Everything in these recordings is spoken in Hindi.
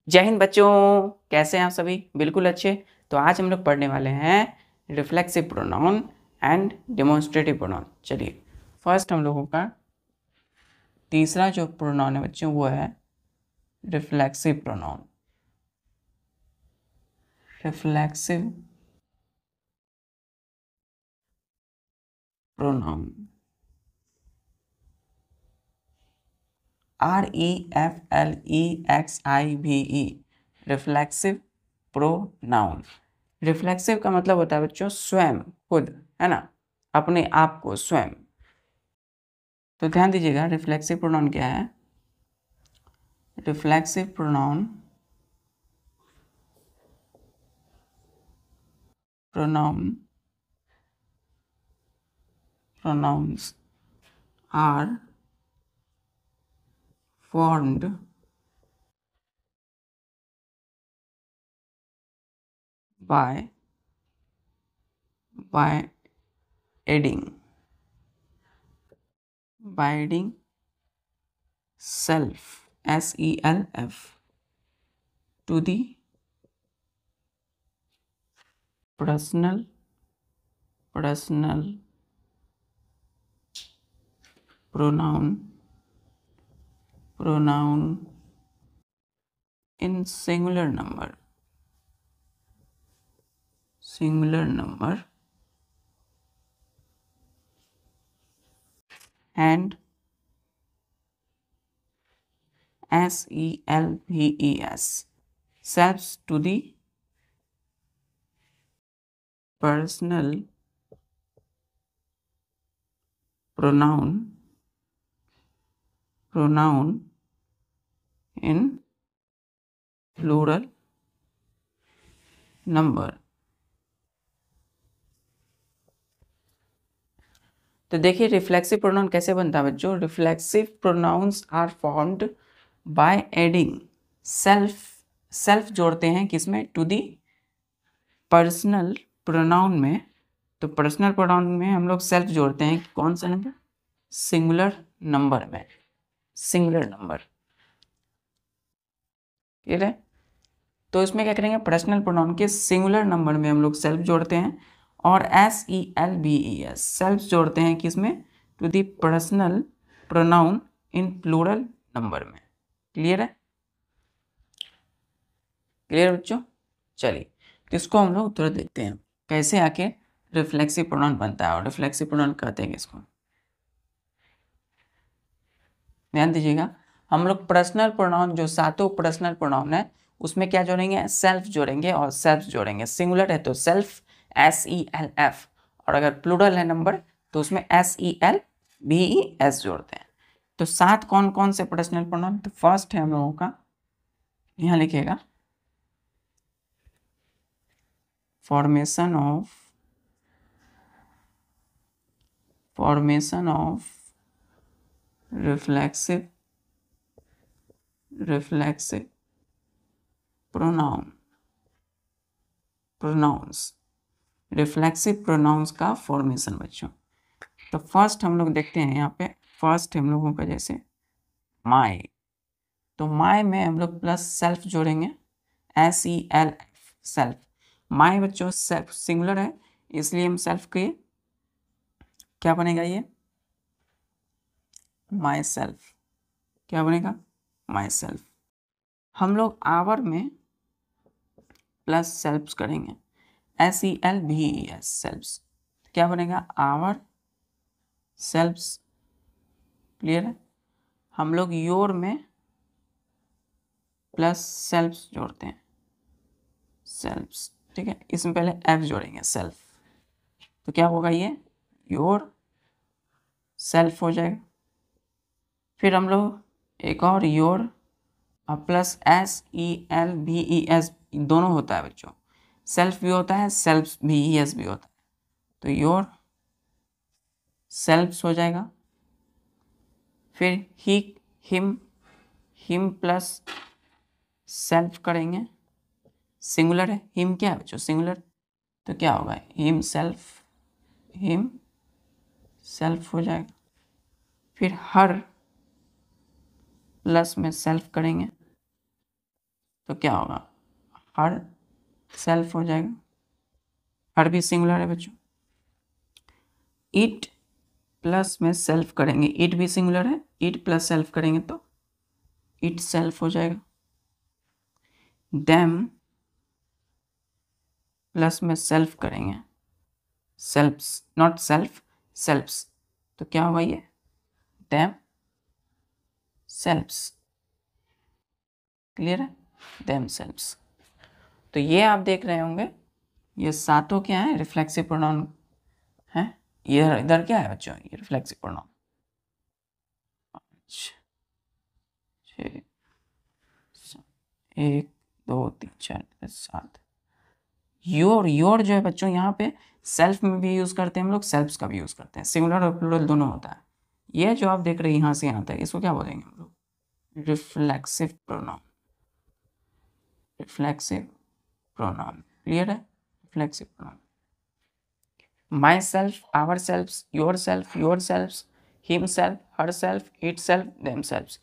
जय हिंद बच्चों, कैसे हैं आप सभी? बिल्कुल अच्छे। तो आज हम लोग पढ़ने वाले हैं reflexive pronoun and demonstrative pronoun. चलिए, फर्स्ट हम लोगों का तीसरा जो प्रोनाउन है बच्चों वो है reflexive pronoun. Reflexive pronoun REFLEXIVE reflexive pronoun. Reflexive का मतलब होता है बच्चों स्वयं, खुद, है ना, अपने आप को स्वयं। तो ध्यान दीजिएगा, रिफ्लेक्सिव प्रोनाउन क्या है? Reflexive pronoun pronouns are formed by adding self to the personal pronoun in singular number and SELVES selves to the personal pronoun in plural number। तो देखिए रिफ्लेक्सिव प्रोनाउन कैसे बनता है बच्चों। Reflexive pronouns are formed by adding self जोड़ते हैं किसमें? टू दी पर्सनल प्रोनाउन में। तो पर्सनल प्रोनाउन में हम लोग सेल्फ जोड़ते हैं कौन सा नंबर? सिंगुलर नंबर में, सिंगुलर नंबर। क्लियर है? तो इसमें क्या करेंगे, पर्सनल प्रोनाउन के सिंगुलर नंबर में हम लोग सेल्फ जोड़ते हैं और SELVES सेल्फ जोड़ते हैं किसमें? To the personal pronoun in plural number में। क्लियर है? क्लियर बच्चों? चलिए, तो इसको हम लोग उत्तर देखते हैं कैसे आके रिफ्लेक्सिव प्रोनाउन बनता है और रिफ्लेक्सिव प्रोनाउन कहते हैं इसको। ध्यान दीजिएगा, हम लोग पर्सनल प्रोनाउन जो सातों पर्सनल प्रोनाउन है उसमें क्या जोड़ेंगे? सेल्फ जोड़ेंगे और सेल्फ जोड़ेंगे। सिंगुलर है तो सेल्फ SELF, और अगर प्लूरल है नंबर तो उसमें SELVES जोड़ते हैं। तो सात कौन कौन से पर्सनल प्रोनाउन? तो फर्स्ट है हम लोगों का, यहाँ लिखिएगा, formation of reflexive pronouns. Reflexive pronouns का फॉर्मेशन बच्चों। तो फर्स्ट हम लोग देखते हैं यहाँ पे, फर्स्ट हम लोगों का जैसे माई, तो माई में हम लोग प्लस सेल्फ जोड़ेंगे, SELF सेल्फ। माई बच्चों सेल्फ सिंगुलर है इसलिए हम सेल्फ के क्या बनेगा? ये माई सेल्फ। क्या बनेगा? My self. हम लोग आवर में प्लस सेल्फ करेंगे, SELVES सेल्फ्स। क्या बनेगा? आवर सेल्फ्स। क्लियर है? हम लोग योर में प्लस सेल्फ्स जोड़ते हैं, सेल्फ्स। ठीक है, इसमें पहले F जोड़ेंगे, सेल्फ। तो क्या होगा? ये योर सेल्फ हो जाएगा। फिर हम लोग एक और योर प्लस SELVES दोनों होता है बच्चों, सेल्फ भी होता है, सेल्फ VES भी होता है। तो योर सेल्फ्स हो जाएगा। फिर हिम प्लस सेल्फ करेंगे, सिंगुलर है, हिम क्या है बच्चों? सिंगुलर। तो क्या होगा? हिम सेल्फ हो जाएगा। फिर हर प्लस में सेल्फ करेंगे तो क्या होगा, हर सेल्फ हो जाएगा, हर भी सिंगुलर है बच्चों। इट प्लस में सेल्फ करेंगे, इट भी सिंगुलर है, इट प्लस सेल्फ करेंगे तो इट सेल्फ हो जाएगा। देम प्लस में सेल्फ करेंगे, सेल्फ्स नॉट सेल्फ, सेल्फ्स, तो क्या होगा ये, देम सेल्फ्स। क्लियर है, देम सेल्फ्स। तो ये आप देख रहे होंगे, ये सातों क्या है, रिफ्लेक्सिव प्रोनाउन है। ये इधर क्या है बच्चों, ये रिफ्लेक्सिव प्रोनाउन। 5 6 1 2 3 4 5 7। योर जो है बच्चों यहाँ पे सेल्फ में भी यूज करते हैं हम लोग, सेल्फ्स का भी यूज करते हैं, सिंगुलर और प्लूरल दोनों होता है। ये जो आप देख रहे हैं यहाँ से यहाँ तक, इसको क्या बोलेंगे हम लोग, reflexive pronoun. Reflexive pronoun, clear है, reflexive pronoun. Myself, ourself, yourself, himself, herself, itself, themself.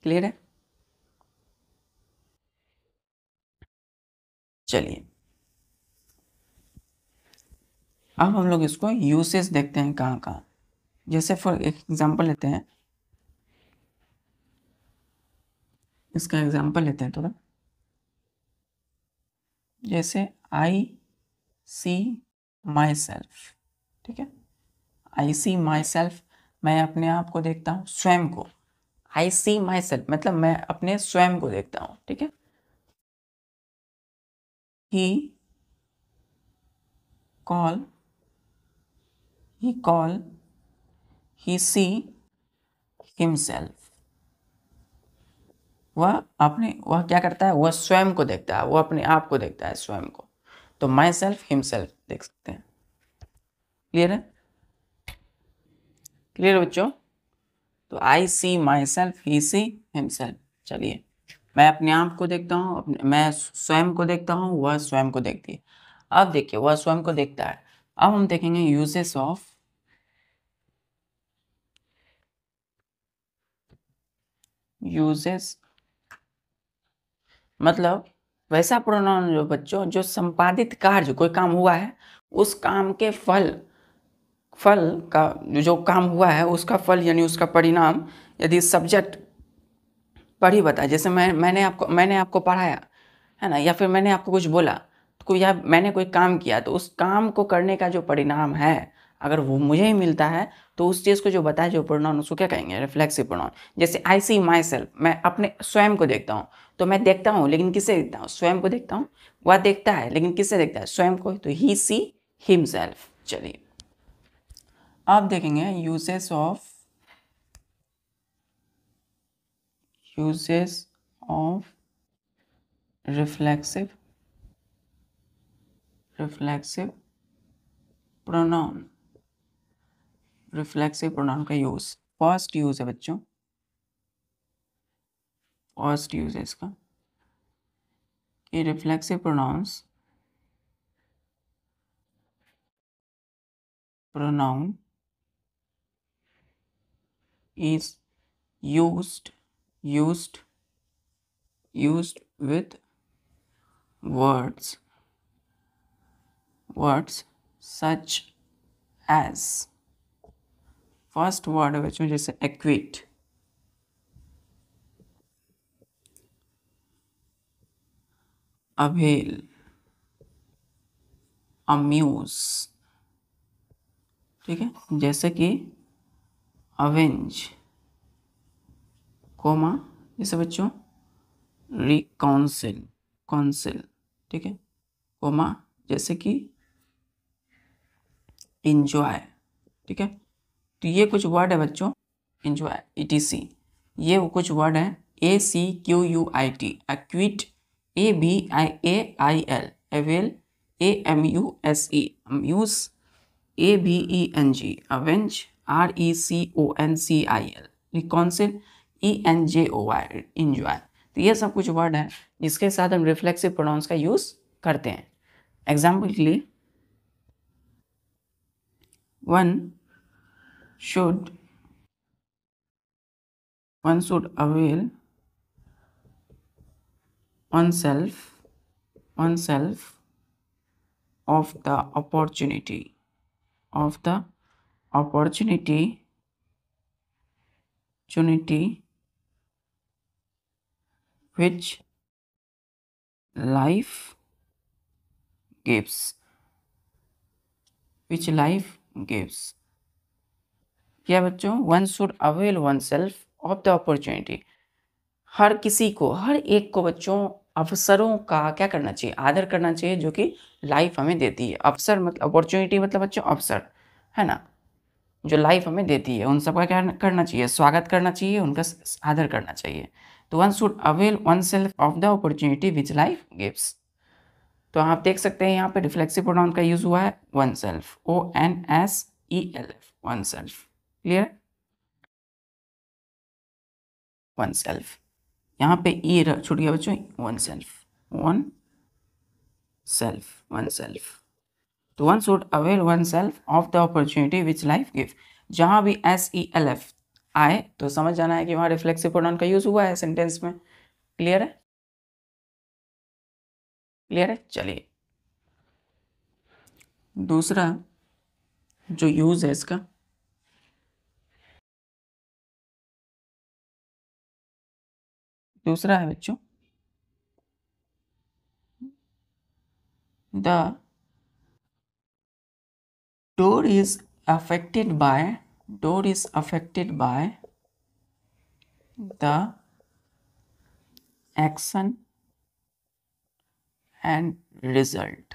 Clear है। चलिए अब हम लोग इसको यूसेज देखते हैं कहाँ कहाँ। जैसे फॉर एग्जांपल लेते हैं, इसका एग्जांपल लेते हैं थोड़ा। जैसे आई सी माई सेल्फ, ठीक है, आई सी माई सेल्फ, मैं अपने आप को देखता हूँ, स्वयं को। आई सी माई सेल्फ मतलब मैं अपने स्वयं को देखता हूँ, ठीक है। ही कॉल, ही सी हिमसेल्फ, वह क्या करता है, वह स्वयं को देखता है, वह अपने आप को देखता है, स्वयं को। तो माई सेल्फ हिमसेल्फ देख सकते हैं। क्लियर है, क्लियर बच्चों। तो आई सी my self, he C himself. चलिए मैं अपने आप को देखता हूँ, मैं स्वयं को देखता हूँ, वह स्वयं को देखती है। अब देखिए वह स्वयं को देखता है। अब हम देखेंगे यूजेस ऑफ यूजेस, मतलब वैसा प्रोनाउन जो बच्चों जो संपादित कार्य, कोई काम हुआ है, उस काम के फल का जो काम हुआ है उसका फल यानी उसका परिणाम यदि सब्जेक्ट पढ़ ही बताए। जैसे मैंने आपको पढ़ाया है ना, या फिर मैंने आपको कुछ बोला, तो कोई या मैंने कोई काम किया, तो उस काम को करने का जो परिणाम है अगर वो मुझे ही मिलता है, तो उस चीज़ को जो बताया जो प्रोनाउन, उसको क्या कहेंगे, रिफ्लेक्सिव प्रोनाउन। जैसे आई सी माई सेल्फ, मैं अपने स्वयं को देखता हूँ, तो मैं देखता हूँ लेकिन किससे देखता हूँ, स्वयं को देखता हूँ। वह देखता है लेकिन किससे देखता है, स्वयं को, तो ही सी हिमसेल्फ। चलिए आप देखेंगे uses of reflexive pronoun. Reflexive pronoun का यूज, फर्स्ट यूज है बच्चों, फर्स्ट यूज है इसका कि reflexive pronoun is used with words such as, first word है बच्चों जैसे एक्विट, अवेल, अम्यूज, ठीक है, जैसे कि अवेंज, कोमा, जैसे बच्चों रिकाउंसिल, काउंसिल, ठीक है, कोमा, जैसे कि इंजॉय, ठीक है। तो ये कुछ वर्ड है बच्चों, इंजॉय, ETC, ये वो कुछ वर्ड है। ACQUIT, acquit, ABIAIL, avail, AMUSE, amuse, AVENG, avenge, RECONCIL, reconcile, ENJOY, enjoy. तो ये सब कुछ वर्ड है जिसके साथ हम रिफ्लेक्सिव प्रोनाउंस का यूज करते हैं। एग्जाम्पल के लिए, one should one should avail oneself of the opportunity which life gives क्या बच्चों, one should avail oneself of the opportunity, हर किसी को, हर एक को बच्चों अवसरों का क्या करना चाहिए, आदर करना चाहिए जो कि लाइफ हमें देती है। अवसर मतलब अपॉर्चुनिटी मतलब बच्चों अवसर है ना, जो लाइफ हमें देती है, उन सबका क्या करना चाहिए, स्वागत करना चाहिए, उनका आदर करना चाहिए। तो one should avail oneself of the opportunity which life gives. तो आप देख सकते हैं यहाँ पे रिफ्लेक्सिव प्रोनाउन का यूज हुआ है one self, ONSELF, one self. Clear, one self, यहाँ पे ई छूट गया बच्चों, वन सेल्फ। तो one should avail oneself of the opportunity which life give. जहाँ भी SELF आए तो समझ जाना है कि वहाँ रिफ्लेक्सिव प्रोनाउन का यूज हुआ है सेंटेंस में। क्लियर है, चलिए दूसरा जो यूज है इसका, दूसरा है बच्चों the door is affected by the action and result।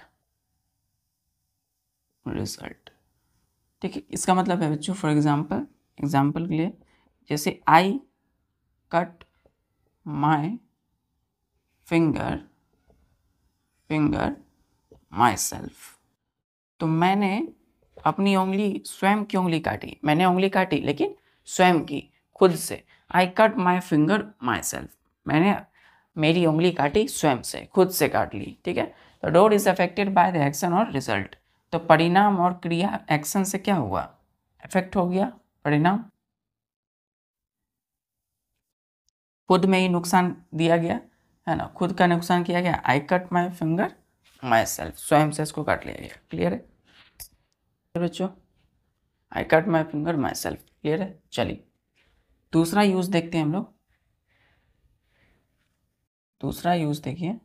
ठीक है, इसका मतलब है बच्चों, फॉर एग्जाम्पल के लिए, जैसे I cut my finger my self. तो मैंने अपनी उंगली, स्वयं की उंगली काटी, मैंने उंगली काटी लेकिन स्वयं की, खुद से। I cut my finger my self, मैंने मेरी उंगली काटी स्वयं से, खुद से काट ली। ठीक है, तो door is affected by the action और रिजल्ट। तो परिणाम और क्रिया, एक्शन से क्या हुआ, इफेक्ट हो गया, परिणाम खुद में ही नुकसान दिया गया है ना, खुद का नुकसान किया गया। I cut my finger my self, स्वयं से इसको काट लिया गया। क्लियर है बच्चों, I cut my finger my self. Clear है, चलिए दूसरा यूज देखते हैं हम लोग। दूसरा यूज देखिए,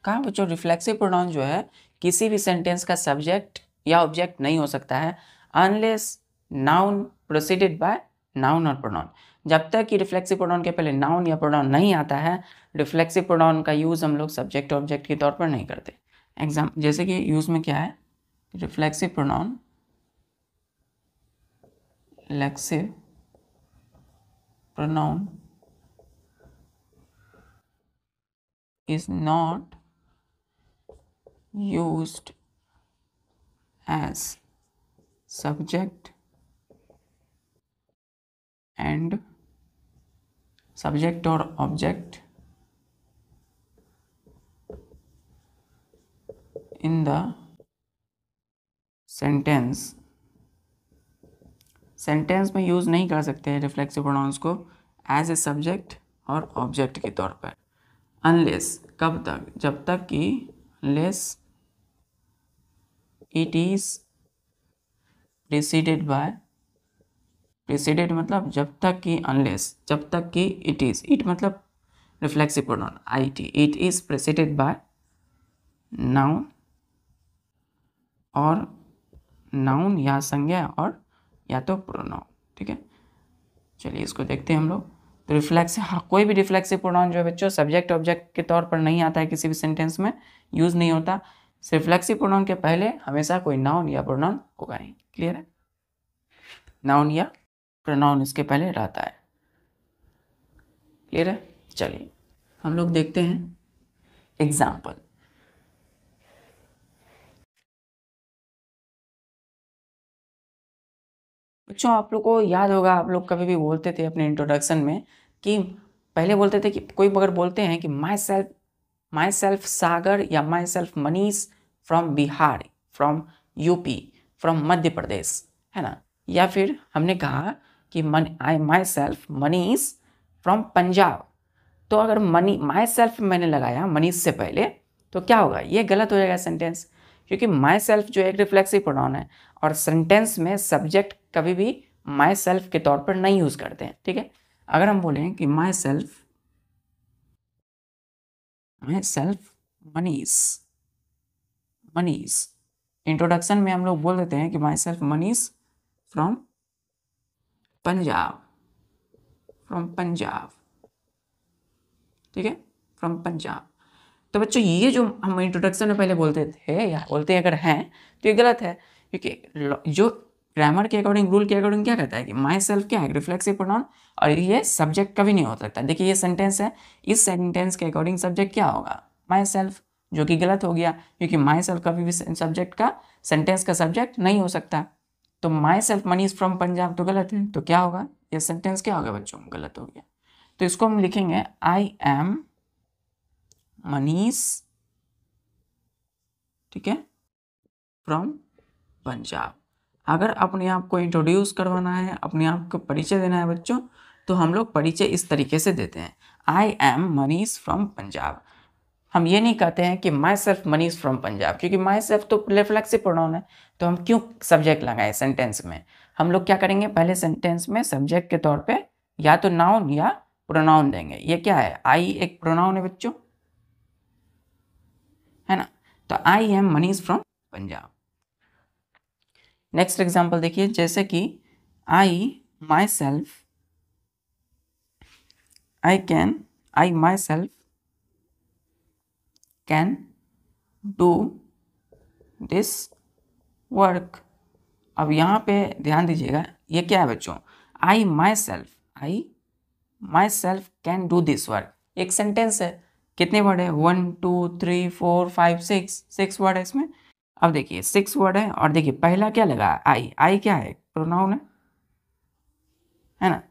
कहा बच्चों रिफ्लेक्सिव प्रोनाउन जो है किसी भी सेंटेंस का सब्जेक्ट या ऑब्जेक्ट नहीं हो सकता है unless noun proceeded by noun और प्रोनाउन। जब तक कि रिफ्लेक्सिव प्रोनाउन के पहले नाउन या प्रोनाउन नहीं आता है, रिफ्लेक्सिव प्रोनाउन का यूज हम लोग सब्जेक्ट ऑब्जेक्ट के तौर पर नहीं करते। जैसे कि यूज में क्या है, reflexive pronoun is not used as subject or object in the sentence में यूज़ नहीं कर सकते हैं रिफ्लेक्सिव प्रोनाउंस को एज ए सब्जेक्ट और ऑब्जेक्ट के तौर पर, अनलेस, कब तक, जब तक कि unless it is preceded by, preceded मतलब जब तक कि, अनलेस जब तक कि इट इज, इट मतलब reflexive pronoun IT, it is preceded by noun और नाउन या संज्ञा और या तो प्रोनाउन। ठीक है, चलिए इसको देखते हैं हम लोग। तो रिफ्लेक्सिव, कोई भी रिफ्लेक्सिव प्रोनाउन जो है बच्चों सब्जेक्ट ऑब्जेक्ट के तौर पर नहीं आता है, किसी भी सेंटेंस में यूज नहीं होता। रिफ्लेक्सिव प्रोनाउन के पहले हमेशा कोई नाउन या प्रोनाउन होगा नहीं। क्लियर है, नाउन या प्रोनाउन इसके पहले रहता है। क्लियर है, चलिए हम लोग देखते हैं एग्जाम्पल। बच्चों आप लोग को याद होगा, आप लोग कभी भी बोलते थे अपने इंट्रोडक्शन में कि पहले बोलते थे कि कोई अगर बोलते हैं कि माई सेल्फ सागर या myself Manish from Bihar, from UP, from Madhya Pradesh, है ना, या फिर हमने कहा कि myself Manish from Punjab. तो अगर माई सेल्फ मैंने लगाया मनीष से पहले तो क्या होगा, ये गलत हो जाएगा सेंटेंस, क्योंकि माई सेल्फ जो एक रिफ्लेक्सिव प्रोनाउन है और सेंटेंस में सब्जेक्ट कभी भी माई सेल्फ के तौर पर नहीं यूज करते हैं। ठीक है, अगर हम बोलें कि माई सेल्फ मनीष, इंट्रोडक्शन में हम लोग बोल देते हैं कि myself Manish from Punjab, ठीक है, फ्रॉम पंजाब। तो बच्चों ये जो हम इंट्रोडक्शन में पहले बोलते थे या बोलते हैं अगर हैं तो ये गलत है, क्योंकि जो ग्रामर के अकॉर्डिंग, रूल के अकॉर्डिंग क्या कहता है कि माई सेल्फ क्या है, रिफ्लेक्सिव प्रोनाउन, और ये सब्जेक्ट कभी नहीं हो सकता। देखिए ये सेंटेंस है, इस सेंटेंस के अकॉर्डिंग सब्जेक्ट क्या होगा, माई सेल्फ, जो कि गलत हो गया, क्योंकि माई सेल्फ कभी भी सब्जेक्ट का, सेंटेंस का सब्जेक्ट नहीं हो सकता। तो my self Manish from Punjab तो गलत है, तो क्या होगा, ये सेंटेंस क्या होगा बच्चों, गलत हो गया। तो इसको हम लिखेंगे आई एम मनीष, ठीक है, फ्रॉम पंजाब। अगर अपने आप को इंट्रोड्यूस करवाना है, अपने आप को परिचय देना है बच्चों, तो हम लोग परिचय इस तरीके से देते हैं, आई एम मनीष फ्रॉम पंजाब। हम ये नहीं कहते हैं कि myself Manish from Punjab, क्योंकि माई सेल्फ तो रिफ्लेक्सिव प्रोनाउन है, तो हम क्यों सब्जेक्ट लगाए सेंटेंस में। हम लोग क्या करेंगे, पहले सेंटेंस में सब्जेक्ट के तौर पे या तो नाउन या प्रोनाउन देंगे। ये क्या है, आई एक प्रोनाउन है बच्चों, है ना। तो I am Manish from Punjab. Next example देखिए, जैसे कि I myself can do this work. अब यहाँ पे ध्यान दीजिएगा, ये क्या है बच्चों, I myself can do this work, एक सेंटेंस है, कितने वर्ड है, 1 2 3 4 5 6 वर्ड है इसमें। अब देखिए 6 वर्ड है, और देखिए पहला क्या लगा, आई क्या है, प्रोनाउन है ना,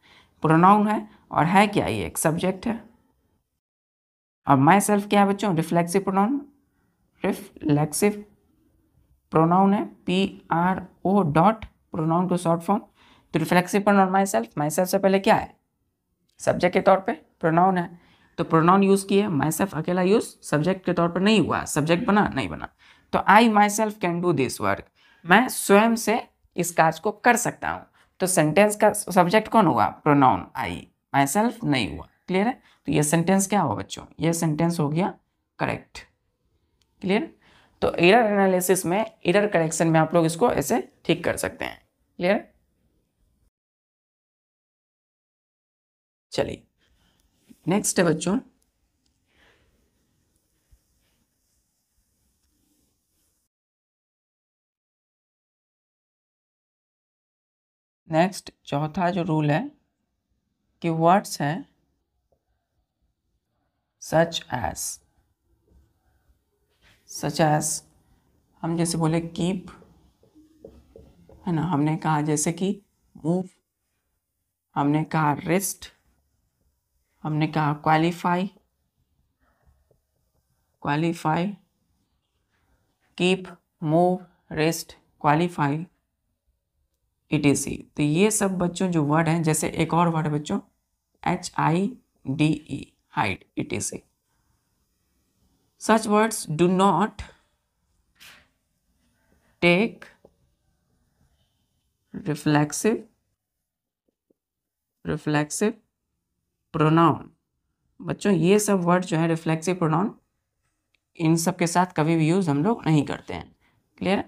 प्रोनाउन है, और है क्या, ये एक सब्जेक्ट है। अब माई सेल्फ क्या है बच्चों, रिफ्लेक्सिव प्रोनाउन है, PRO डॉट, प्रोनाउन को शॉर्ट फॉर्म। तो रिफ्लेक्सिव प्रोनाउन माई सेल्फ से पहले क्या है, सब्जेक्ट के तौर पे प्रोनाउन है, तो प्रोनाउन यूज किए, माई सेल्फ अकेला यूज सब्जेक्ट के तौर पर नहीं हुआ, सब्जेक्ट बना नहीं बना। तो I myself can do this work, मैं स्वयं से इस कार्य को कर सकता हूँ। तो सेंटेंस का सब्जेक्ट कौन हुआ, प्रोनाउन आई, माई सेल्फ नहीं हुआ। क्लियर है, तो ये सेंटेंस क्या हुआ बच्चों, ये सेंटेंस हो गया करेक्ट। क्लियर, तो एरर एनालिसिस में, एरर करेक्शन में आप लोग इसको ऐसे ठीक कर सकते हैं। क्लियर, चलिए नेक्स्ट है बच्चों, नेक्स्ट चौथा जो रूल है कि वर्ड्स है सच एज, हम जैसे बोले कीप, है ना, हमने कहा जैसे कि मूव, हमने कहा रेस्ट, हमने कहा qualify, keep, move, rest, qualify, ETC। तो ये सब बच्चों जो वर्ड हैं, जैसे एक और वर्ड है बच्चों HIDE, hide, ETC। Such words do not take reflexive pronoun। बच्चों ये सब वर्ड जो है रिफ्लेक्सिव प्रोनाउन, इन सब के साथ कभी भी यूज हम लोग नहीं करते हैं। क्लियर,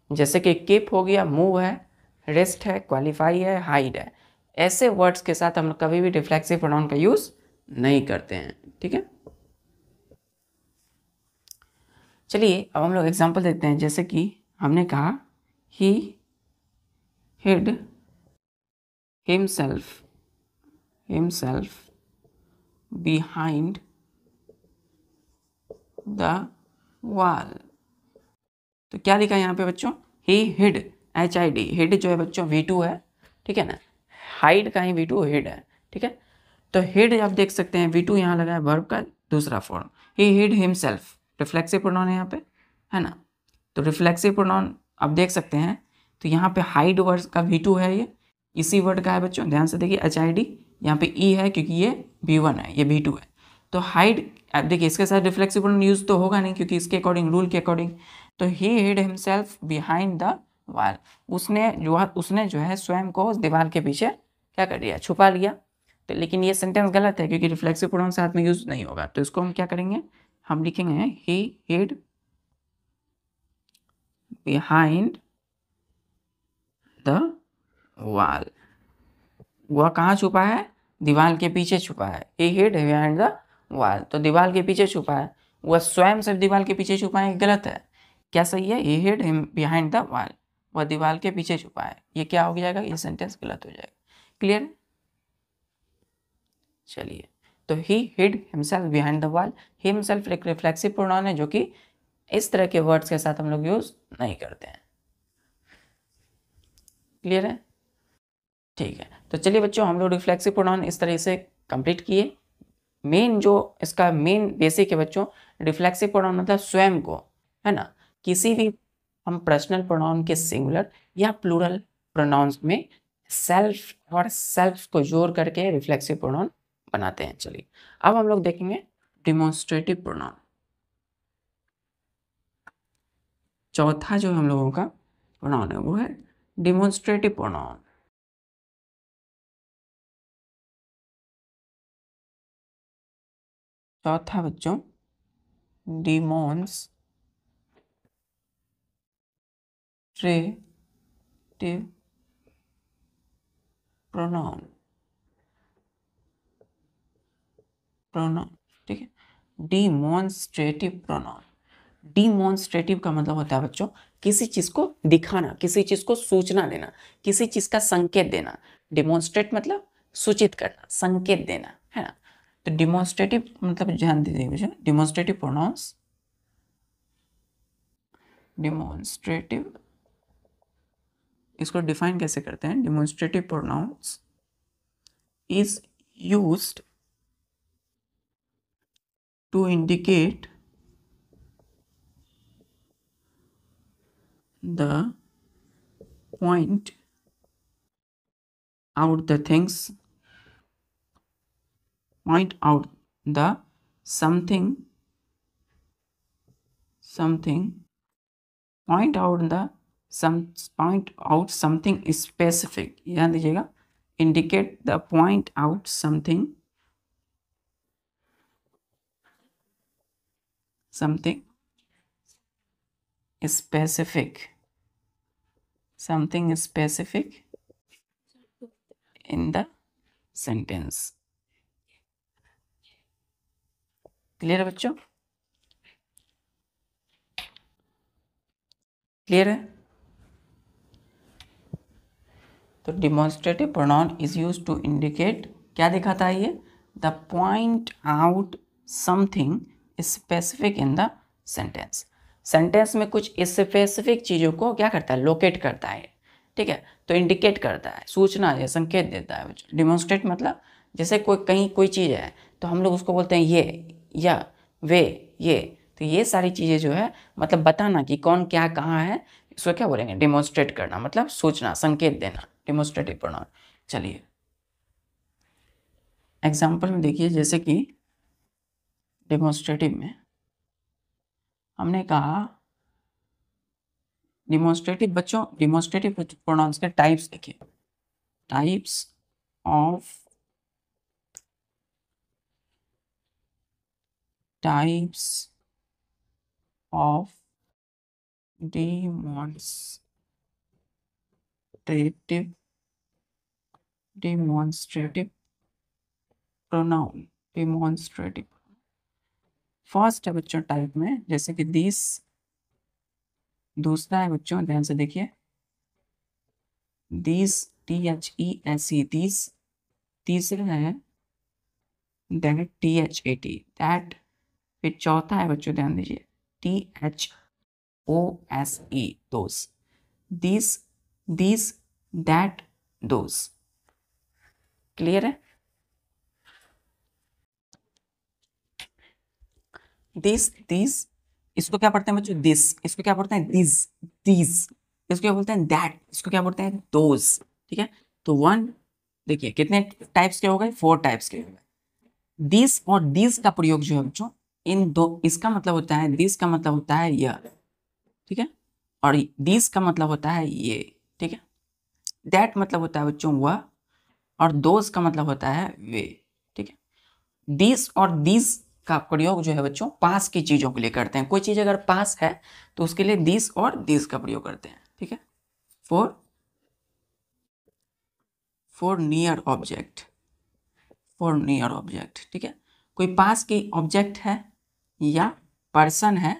जैसे कि कीप हो गया, मूव है, रेस्ट है, क्वालिफाई है, हाइड है, ऐसे वर्ड्स के साथ हम लोग कभी भी रिफ्लेक्सिव प्रोनाउन का यूज नहीं करते हैं। ठीक है, चलिए अब हम लोग एग्जांपल देखते हैं। जैसे कि हमने कहा ही hide himself behind the wall. तो क्या लिखा है यहाँ पे बच्चों, ही हिड, HID, हिड जो है बच्चों V2 है, ठीक है ना, हाइड का ही V2 हिड है। ठीक है, तो हिड आप देख सकते हैं V2 यहाँ लगा है, वर्ब का दूसरा फॉर्म, ही हिड हिमसेल्फ, रिफ्लेक्सिव प्रोनाउन है यहाँ पे, है ना। तो रिफ्लेक्सिव प्रोनाउन आप देख सकते हैं, तो यहाँ पे हाइड वर्ड का V2 है, ये इसी वर्ड का है बच्चों, ध्यान से देखिए HID, यहाँ पे ई है क्योंकि ये B1 है, ये B2 है। तो हाइड, अब देखिए इसके साथ रिफ्लेक्सिव प्रोनाउन यूज तो होगा नहीं क्योंकि इसके अकॉर्डिंग, रूल के अकॉर्डिंग। तो ही hide himself behind the wall, उसने जो है स्वयं को उस दीवार के पीछे क्या कर दिया, छुपा लिया। तो लेकिन ये सेंटेंस गलत है क्योंकि रिफ्लेक्सिव प्रोनाउन साथ में यूज नहीं होगा। तो इसको हम क्या करेंगे, हम लिखेंगे ही हिड बिहाइंड द वॉल। वह कहाँ छुपा है, दीवार के पीछे छुपा है। ही हिड बिहाइंड द वॉल, तो दीवार के पीछे छुपा है। वह स्वयं से दीवार के पीछे छुपा है, गलत है। क्या सही है, ही हिड बिहाइंड द वॉल, वह दीवार के पीछे छुपा है। ये क्या हो जाएगा, ये सेंटेंस गलत हो जाएगा। क्लियर। चलिए, तो ही hide himself behind the wall, himself एक रिफ्लेक्सिव प्रोनाउन है जो कि इस तरह के वर्ड्स के साथ हम लोग यूज नहीं करते हैं। क्लियर है, ठीक है। तो चलिए बच्चों, हम लोग रिफ्लेक्सिव प्रोनाउन इस तरह से कंप्लीट किए। मेन जो इसका मेन बेसिक है बच्चों, रिफ्लेक्सिव प्रोनाउन मतलब स्वयं को, है ना, किसी भी हम पर्सनल प्रोनाउन के सिंगुलर या प्लूरल प्रोनाउंस में सेल्फ और सेल्फ को जोड़ करके रिफ्लेक्सिव प्रोनाउन बनाते हैं। चलिए अब हम लोग देखेंगे डिमॉन्स्ट्रेटिव प्रोनाउन। चौथा जो हम लोगों का प्रोनाउन है वो है डिमॉन्स्ट्रेटिव प्रोनाउन। चौथा बच्चों डिमॉन्स्ट्रेटिव प्रोनाउन, ठीक है। डिमॉन्स्ट्रेटिव प्रोनाउन, डिमॉन्स्ट्रेटिव का मतलब होता है बच्चों किसी चीज को दिखाना, किसी चीज को सूचना देना, किसी चीज का संकेत देना। डिमॉन्स्ट्रेट मतलब सूचित करना, संकेत देना, है ना। तो डिमॉन्स्ट्रेटिव मतलब ध्यान दीजिए मुझे, डिमॉन्स्ट्रेटिव प्रोनाउंस, डिमॉन्स्ट्रेटिव इसको डिफाइन कैसे करते हैं, demonstrative pronouns is used to indicate the point out the things, point out the something, point out the point out something specific, ध्यान दीजिएगा, indicate the point out something specific, something specific in the sentence। Clear है बच्चों, क्लियर है। तो demonstrative pronoun is use to indicate, क्या दिखाता है ये, the point out something specific in the sentence. Sentence में कुछ स्पेसिफिक चीज़ों को क्या करता है, लोकेट करता है, ठीक है। तो इंडिकेट करता है, सूचना या संकेत देता है बच्चों। डिमॉन्स्ट्रेट मतलब जैसे कोई कहीं कोई चीज़ है तो हम लोग उसको बोलते हैं ये, या वे, ये। तो ये सारी चीज़ें जो है मतलब बताना कि कौन क्या कहाँ है, इसको क्या बोलेंगे, डिमॉन्स्ट्रेट करना, मतलब सूचना, संकेत देना, डिमॉन्स्ट्रेटिव प्रोनाउन। चलिए एग्जाम्पल में देखिए, जैसे कि डिमॉन्स्ट्रेटिव में हमने कहा, डिमॉन्स्ट्रेटिव बच्चों, डिमॉन्स्ट्रेटिव प्रोनाउंस के टाइप्स देखिए, types of demonstrative pronoun, demonstrative. First है बच्चों टाइप में, जैसे कि दिस। दूसरा है बच्चों, ध्यान से देखिए, दिस, THESE, दिस। तीसरा है दैट, THAT, दैट। फिर चौथा है बच्चों, ध्यान दीजिए, THOSE, those. This, this, that, those. Clear है। दिस, दिस, इसको क्या पढ़ते हैं बच्चों, दिस। इसको क्या पढ़ते हैं, दिस, दिस। इसको क्या बोलते हैं, दैट। इसको क्या बोलते हैं, दोस। ठीक है। तो 1 देखिए कितने टाइप्स के हो गए, 4 टाइप्स के हो गए। दिस और दिस का प्रयोग जो है बच्चों, इन दो, इसका मतलब होता है, दिस का मतलब होता है यह, ठीक है, और दिस का मतलब होता है ये, ठीक है। दैट मतलब होता है बच्चों वह, और दोज का मतलब होता है वे, ठीक है। दिस और दिस का प्रयोग जो है बच्चों पास की चीजों के लिए करते हैं। कोई चीज अगर पास है तो उसके लिए दिस और दिस का प्रयोग करते हैं, ठीक है। For near object, for near object, ठीक है। कोई पास की ऑब्जेक्ट है या पर्सन है,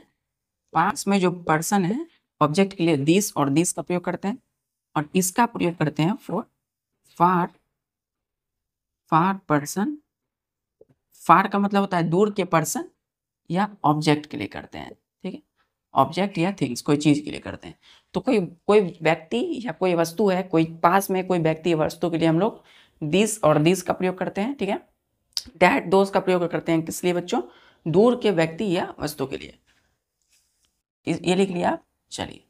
पास में जो पर्सन है, ऑब्जेक्ट के लिए दिस और दिस का प्रयोग करते हैं, और इसका प्रयोग करते हैं फॉर फार, फार पर्सन। फार का मतलब होता है दूर के पर्सन या ऑब्जेक्ट के लिए करते हैं, ठीक है। ऑब्जेक्ट या थिंग्स, कोई चीज के लिए करते हैं। तो कोई कोई व्यक्ति या कोई वस्तु है, कोई पास में कोई व्यक्ति या वस्तु के लिए हम लोग दिस और दिस का प्रयोग करते हैं, ठीक है। दैट दोस का प्रयोग करते हैं किस लिए बच्चों, दूर के व्यक्ति या वस्तु के लिए। ये लिख लिया आप, चलिए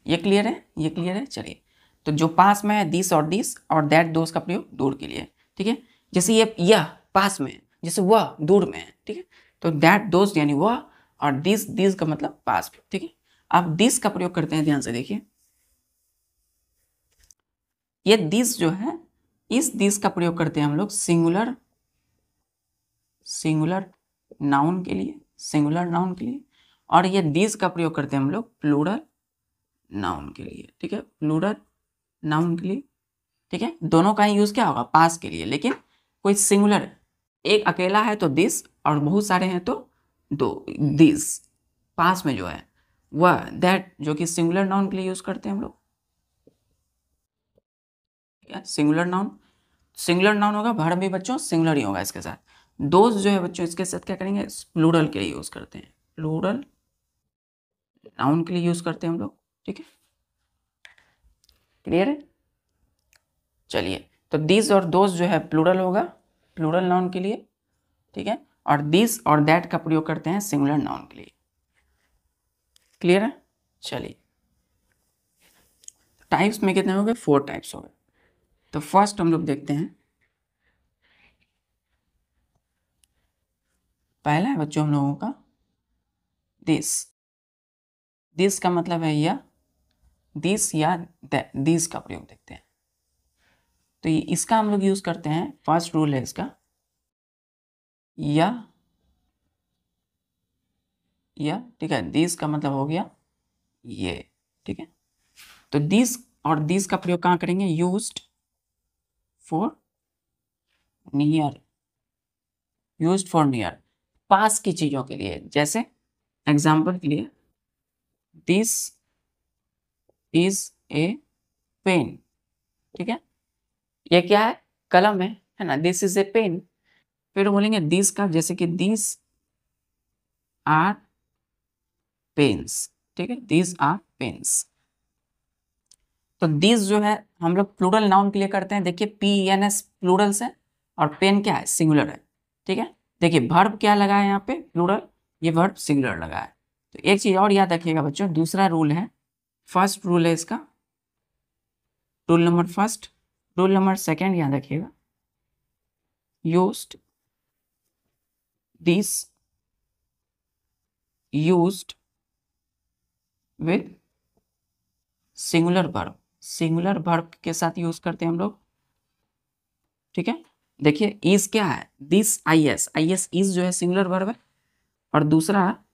ये क्लियर है, ये क्लियर है। चलिए तो जो पास में है दिस और दिस, और दैट दोस का प्रयोग दूर के लिए, ठीक है। जैसे ये यह पास में है, जैसे वह दूर में है, ठीक है। तो दैट दोस यानी वह, और दिस दिस का मतलब पास में, ठीक है। अब दिस का प्रयोग करते हैं, ध्यान से देखिए। ये दिस जो है, इस दिस का प्रयोग करते हैं हम लोग सिंगुलर, सिंगुलर नाउन के लिए, सिंगुलर नाउन के लिए। और ये दिस का प्रयोग करते हैं हम लोग प्लूरल नाउन के लिए, ठीक है, प्लूरल नाउन के लिए, ठीक है। दोनों का ही यूज क्या होगा, पास के लिए। लेकिन कोई सिंगुलर, एक अकेला है तो दिस, और बहुत सारे हैं तो दो दिस। पास में जो है वह दैट, जो कि सिंगुलर नाउन के लिए यूज करते हैं हम लोग, ठीक है। सिंगुलर नाउन, सिंगुलर नाउन होगा, वर्ब भी बच्चों सिंगुलर ही होगा इसके साथ। दोस्त जो है बच्चों इसके साथ क्या करेंगे, प्लूरल के लिए यूज करते हैं, प्लूरल नाउन के लिए यूज करते हैं हम लोग, ठीक है। क्लियर है। चलिए तो दिस और दोस्त जो है प्लूरल होगा, प्लूरल नाउन के लिए, ठीक है। और दिस और दैट का प्रयोग करते हैं सिंगुलर नाउन के लिए। क्लियर है। चलिए टाइप्स में कितने हो गए, 4 टाइप्स हो गए। तो फर्स्ट हम लोग देखते हैं, पहला है बच्चों हम लोगों का दिस। दिस का मतलब है यह, दिस या दिस का प्रयोग देखते हैं। तो ये इसका हम लोग यूज करते हैं, फर्स्ट रूल है इसका, या, ठीक है। दिस का मतलब हो गया ये, ठीक है। तो दिस और दिस का प्रयोग कहाँ करेंगे, used for near, used for near, पास की चीजों के लिए। जैसे एग्जाम्पल के लिए, दिस इज ए पेन, ठीक है। ये क्या है, कलम है ना, दिस इज ए पेन। फिर बोलेंगे दिस का, जैसे कि दिस आर पेन्स, ठीक है, दिस आर पेन्स। तो दिस जो है हम लोग प्लूरल नाउन के लिए करते हैं। देखिए PENS प्लूरल से, और पेन क्या है, सिंगुलर है, ठीक है। देखिए वर्ब क्या लगा है यहाँ पे, प्लूरल, ये वर्ब सिंगुलर लगा है। तो एक चीज और याद रखिएगा बच्चों, दूसरा रूल है, फर्स्ट रूल है इसका, rule number first. Rule number second याद रखिएगा, used, this used with singular verb, singular verb के साथ यूज करते हैं हम लोग, ठीक है। देखिए इज क्या है, दिस IS, IS इज जो है सिंगुलर वर्ब है। और दूसरा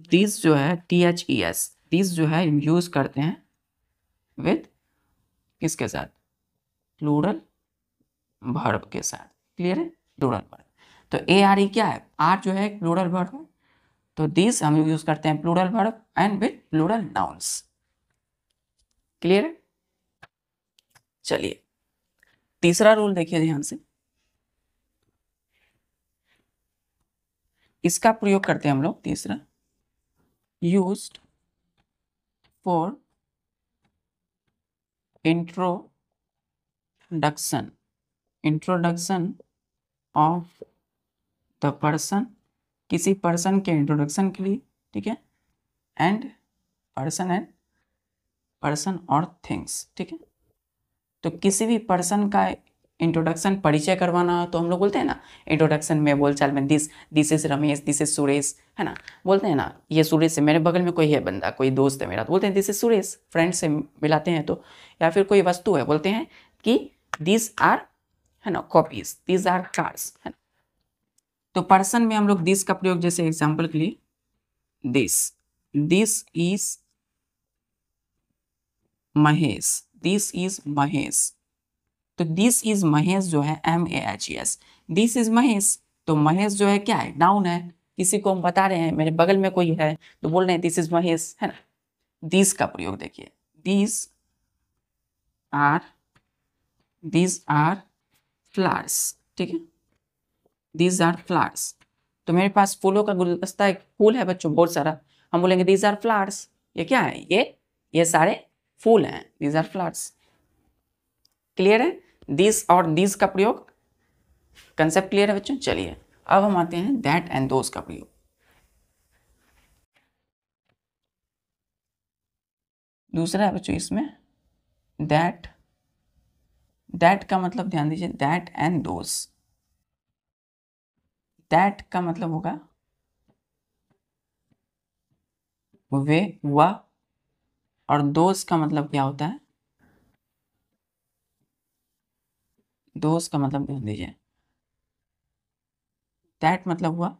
दिस जो है THES, दिस जो है यूज करते हैं विद किसके साथ, प्लूरल वर्ब के साथ। क्लियर है, प्लूरल वर्ब। तो ARE क्या है, आर जो है प्लूरल वर्ब है, तो दिस हम यूज करते हैं plural verb and with plural nouns. Clear है। चलिए तीसरा रूल देखिए ध्यान से, इसका प्रयोग करते हैं हम लोग, तीसरा, used for introduction, introduction of the person, किसी पर्सन के इंट्रोडक्शन के लिए, ठीक है। एंड पर्सन और थिंग्स, ठीक है। तो किसी भी पर्सन का इंट्रोडक्शन परिचय करवाना तो हम लोग बोलते हैं ना इंट्रोडक्शन में बोलचाल में this is Ramesh, this is Suresh, है ना, बोलते हैं ना ये सुरेश है, मेरे बगल में कोई है बंदा, कोई दोस्त है मेरा, तो बोलते हैं दिस इज सुरेश, फ्रेंड से मिलाते हैं तो। या फिर कोई वस्तु है, बोलते हैं कि दिस आर, है ना, कॉपीज, दिस आर कार्ड्स, है ना। तो पर्सन में हम लोग दिस का प्रयोग, जैसे एग्जाम्पल के लिए this is Mahesh, this is Mahesh, तो दिस इज महेश जो है MEHES, दिस इज महेश, तो महेश जो है क्या है, नाउन है, किसी को हम बता रहे हैं मेरे बगल में कोई है तो बोल रहे हैं दिस इज महेश, है ना। दिस का प्रयोग देखिए, दिस आर फ्लावर्स, ठीक है, दिस आर फ्लावर्स, तो मेरे पास फूलों का गुलदस्ता, एक फूल है बच्चों बहुत सारा, हम बोलेंगे दिस आर फ्लावर्स, ये क्या है, ये सारे फूल हैं, दिस आर फ्लावर्स। क्लियर है, दिस और दिस का प्रयोग, कंसेप्ट क्लियर है बच्चों। चलिए अब हम आते हैं दैट एंड दोस का प्रयोग। दूसरा है बच्चों इसमें दैट का मतलब ध्यान दीजिए, दैट एंड दोस, दैट का मतलब होगा वे, वह, और दोस का मतलब क्या होता है, दोस का मतलब ध्यान दीजिए, दैट मतलब हुआ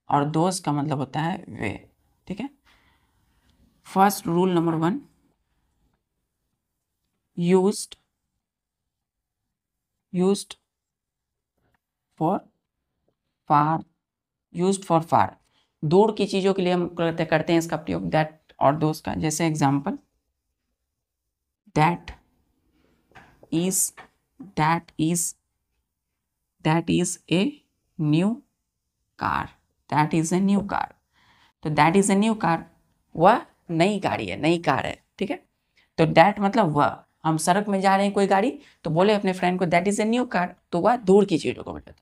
और दोस का मतलब होता है वे, ठीक है। First rule number 1, used for far, used for far, दूर की चीजों के लिए हम करते हैं इसका प्रयोग दैट और दोस का। जैसे example, that is a new car, that is a new car, तो that is a new car, वह नई गाड़ी है, नई कार है, ठीक है। तो दैट मतलब वह, हम सड़क में जा रहे हैं कोई गाड़ी, तो बोले अपने फ्रेंड को that is a new car, तो वह दूर की चीजों को बताता है।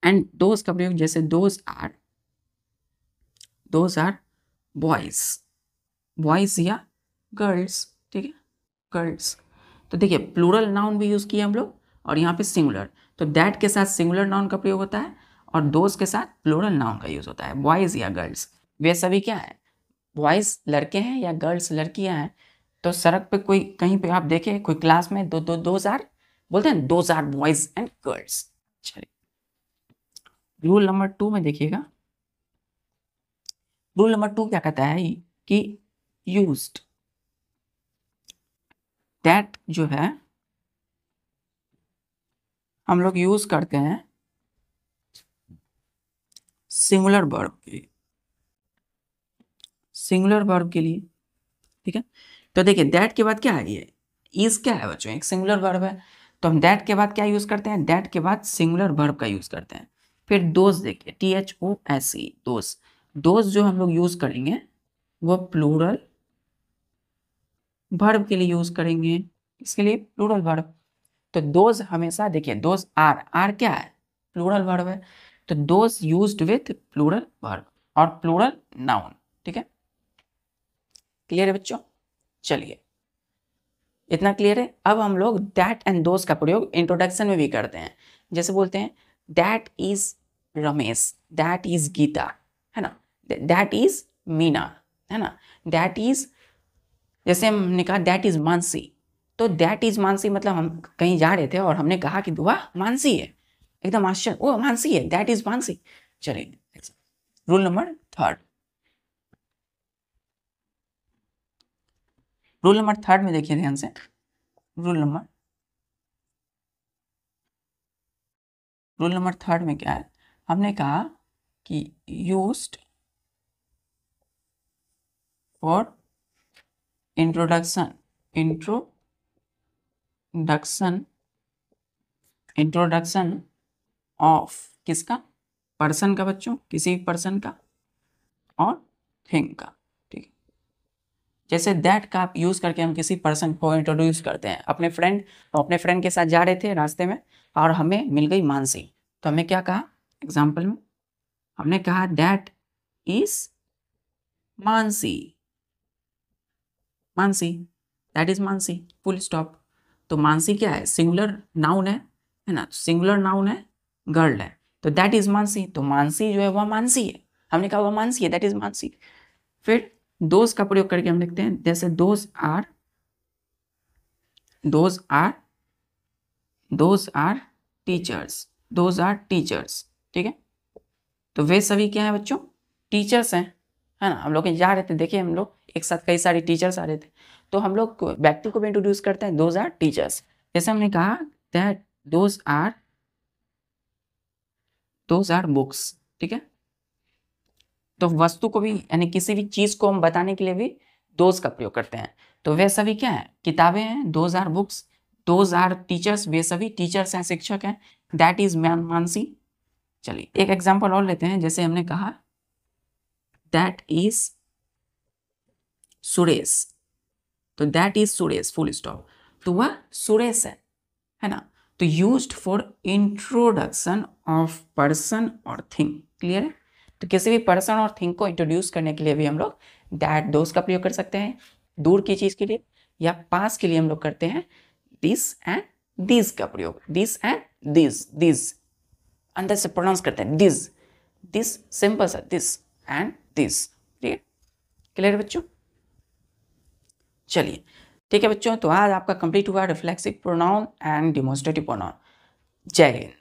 एंड दोस का प्रयोग, जैसे दोस आर बॉयज या गर्ल्स, ठीक है, गर्ल्स। तो देखिए प्लूरल नाउन भी यूज किया हम लोग और यहाँ पे सिंगुलर, तो दैट के साथ सिंगुलर नाउन का प्रयोग होता है और दोस के साथ प्लूरल नाउन का यूज होता है। बॉयज या गर्ल्स, वे सभी क्या है, बॉयज लड़के हैं या गर्ल्स लड़कियां हैं। तो सड़क पे कोई कहीं पे आप देखें कोई क्लास में दोज आर, बोलते हैं those are boys and girls. चलिए रूल नंबर 2 में देखिएगा, रूल नंबर 2 क्या कहता है कि यूज्ड, दैट जो है हम लोग यूज करते हैं सिंगुलर वर्ब के लिए, ठीक है। तो देखिए दैट के बाद क्या है, ये इज क्या है बच्चों, एक सिंगुलर वर्ब है, तो हम दैट के बाद क्या यूज करते हैं, दैट के बाद सिंगुलर वर्ब का यूज करते हैं। फिर दोस देखिए, THOSE, दोस, दोस जो हम लोग यूज करेंगे वो प्लूरल वर्ब के लिए यूज करेंगे, इसके लिए प्लूरल वर्ब। तो दोज हमेशा देखिए, दोज आर क्या है, प्लूरल वर्ब है, तो those used with plural verb और प्लूरल नाउन, ठीक है। क्लियर है बच्चों, चलिए इतना क्लियर है। अब हम लोग दैट एंड दोस का प्रयोग इंट्रोडक्शन में भी करते हैं। जैसे बोलते हैं that is Ramesh, that is Geeta, है ना, दैट इज मीना, है ना, दैट इज, जैसे हमने कहा दैट इज मानसी, तो दैट इज मानसी मतलब हम कहीं जा रहे थे और हमने कहा कि वाह मानसी है, एकदम आश्चर्य, ओ मानसी है, दैट इज मानसी। चलिए रूल नंबर 3, रूल नंबर 3 में देखिए ध्यान से, रूल नंबर 3 में क्या है, हमने कहा कि used for introduction, introduction of, किसका, पर्सन का बच्चों, किसी पर्सन का और थिंग का, ठीक है। जैसे दैट का आप यूज करके हम किसी पर्सन को इंट्रोड्यूस करते हैं, अपने फ्रेंड, तो अपने फ्रेंड के साथ जा रहे थे रास्ते में और हमें मिल गई मानसी, तो हमें क्या कहा एग्जाम्पल में, हमने कहा that is Mansi, that is Mansi, full stop. तो मानसी क्या है, सिंगुलर नाउन है ना, सिंगुलर नाउन है, गर्ल है, तो दैट इज मानसी। तो मानसी जो है वह मानसी है, हमने कहा वह मानसी है, दैट इज मानसी। फिर दोज का प्रयोग करके हम लिखते हैं, जैसे those are teachers, those are teachers, ठीक है। तो वे सभी क्या है बच्चों, टीचर्स हैं, है ना। हम लोग जा रहे थे, देखिए हम लोग एक साथ कई सारे टीचर्स आ रहे थे, तो हम लोग व्यक्ति को भी इंट्रोड्यूस करते हैं, दोज आर टीचर्स। जैसे हमने कहा दैट दोज आर बुक्स, ठीक है। तो वस्तु को भी यानी किसी भी चीज को हम बताने के लिए भी दोज का प्रयोग करते हैं। तो वे सभी क्या है, किताबें हैं, those are books, those are teachers, वे सभी टीचर्स हैं, शिक्षक हैं, दैट इज मानसी। चलिए एक एग्जांपल और लेते हैं, जैसे हमने कहा दैट इज सुरेश, तो that is Suresh full stop, तो वह सुरेश है ना। तो used for introduction of person और थिंग, क्लियर है। तो किसी भी पर्सन और थिंग को इंट्रोड्यूस करने के लिए भी हम लोग दैट दोज का प्रयोग कर सकते हैं, दूर की चीज के लिए, या पास के लिए हम लोग करते हैं दिस एंड दिस का प्रयोग, दिस एंड दिस अंदर से प्रोनाउंस करते हैं, दिस सिंपल सा, दिस एंड दिस, ठीक है, क्लियर बच्चों। चलिए ठीक है बच्चों, तो आज आपका कंप्लीट हुआ reflexive pronoun and demonstrative pronoun. जय हिंद।